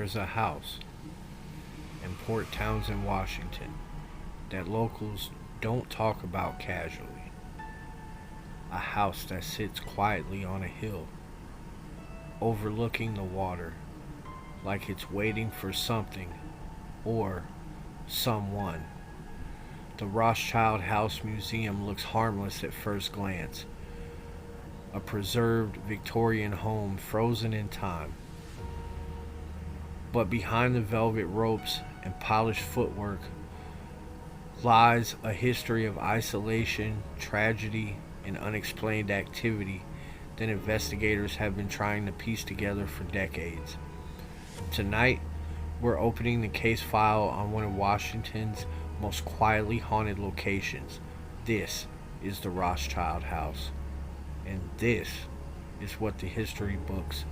There's a house in Port Townsend, Washington, that locals don't talk about casually. A house that sits quietly on a hill, overlooking the water, like it's waiting for something or someone. The Rothschild House Museum looks harmless at first glance, a preserved Victorian home frozen in time. But behind the velvet ropes and polished footwork lies a history of isolation, tragedy, and unexplained activity that investigators have been trying to piece together for decades. Tonight, we're opening the case file on one of Washington's most quietly haunted locations. This is the Rothschild House. And this is what the history books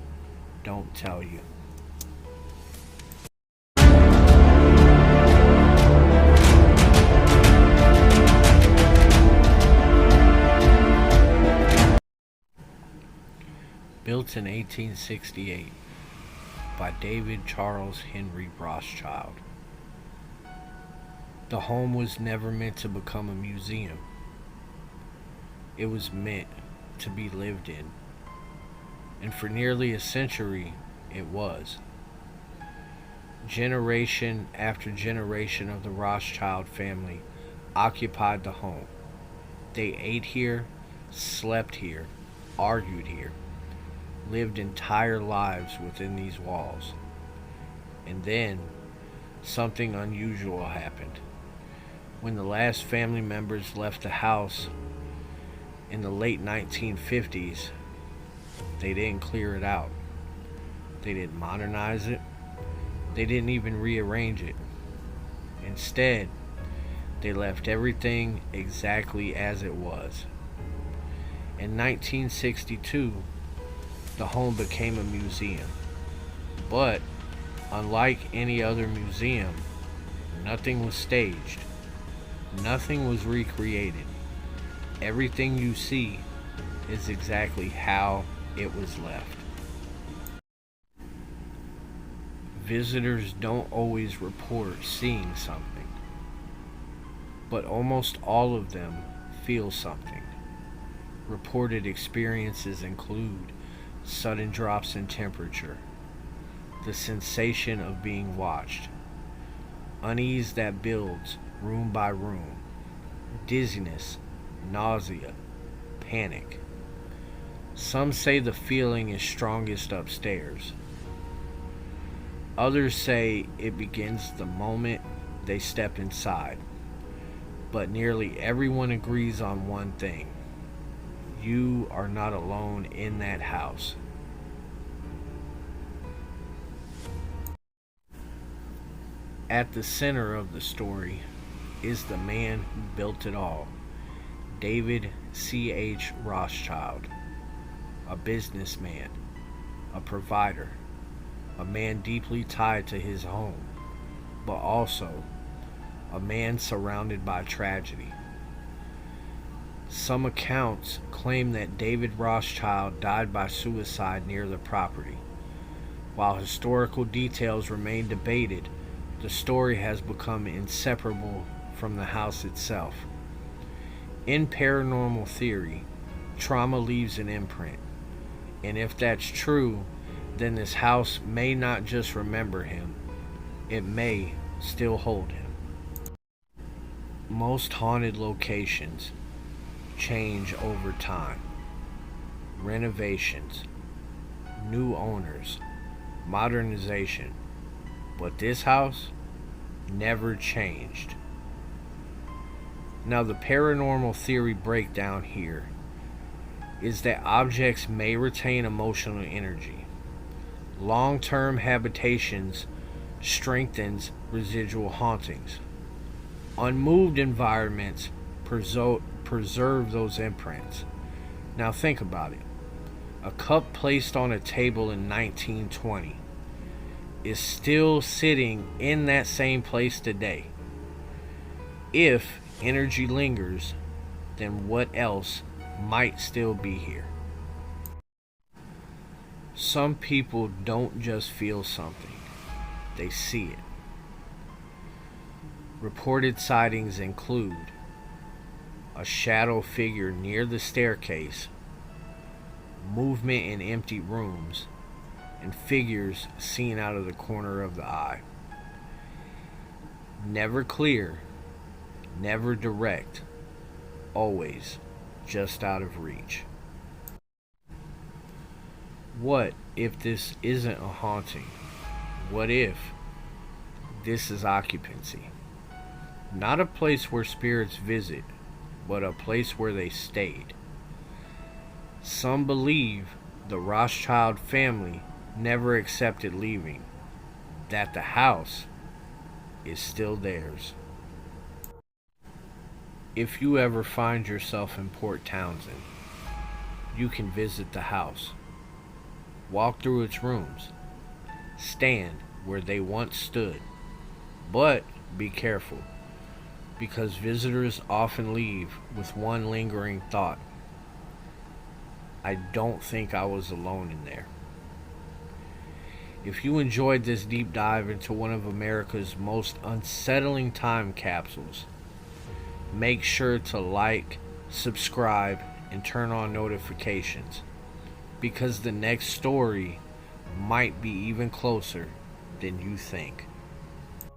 don't tell you. Built in 1868 by David Charles Henry Rothschild, the home was never meant to become a museum. It was meant to be lived in. And for nearly a century, it was. Generation after generation of the Rothschild family occupied the home. They ate here, slept here, argued here, lived entire lives within these walls. And then, something unusual happened. When the last family members left the house in the late 1950s, they didn't clear it out. They didn't modernize it. They didn't even rearrange it. Instead, they left everything exactly as it was. In 1962, the home became a museum. But, unlike any other museum, nothing was staged. Nothing was recreated. Everything you see is exactly how it was left. Visitors don't always report seeing something, but almost all of them feel something. Reported experiences include sudden drops in temperature, the sensation of being watched, unease that builds room by room, dizziness, nausea, panic. Some say the feeling is strongest upstairs. Others say it begins the moment they step inside. But nearly everyone agrees on one thing. You are not alone in that house. At the center of the story is the man who built it all, David C.H. Rothschild, a businessman, a provider, a man deeply tied to his home, but also a man surrounded by tragedy. Some accounts claim that David Rothschild died by suicide near the property. While historical details remain debated, the story has become inseparable from the house itself. In paranormal theory, trauma leaves an imprint. And if that's true, then this house may not just remember him, it may still hold him. Most haunted locations change over time. Renovations, new owners, modernization. But this house never changed. Now, the paranormal theory breakdown here is that objects may retain emotional energy. Long-term habitations strengthens residual hauntings. Unmoved environments preserve those imprints. Now think about it. A cup placed on a table in 1920 is still sitting in that same place today. If energy lingers, then what else might still be here? Some people don't just feel something, they see it. Reported sightings include a shadow figure near the staircase, movement in empty rooms, and figures seen out of the corner of the eye. Never clear, never direct, always just out of reach. What if this isn't a haunting? What if this is occupancy? Not a place where spirits visit, but a place where they stayed. Some believe the Rothschild family never accepted leaving, that the house is still theirs. If you ever find yourself in Port Townsend, you can visit the house, walk through its rooms, stand where they once stood, but be careful, because visitors often leave with one lingering thought: I don't think I was alone in there. If you enjoyed this deep dive into one of America's most unsettling time capsules, make sure to like, subscribe, and turn on notifications, because the next story might be even closer than you think.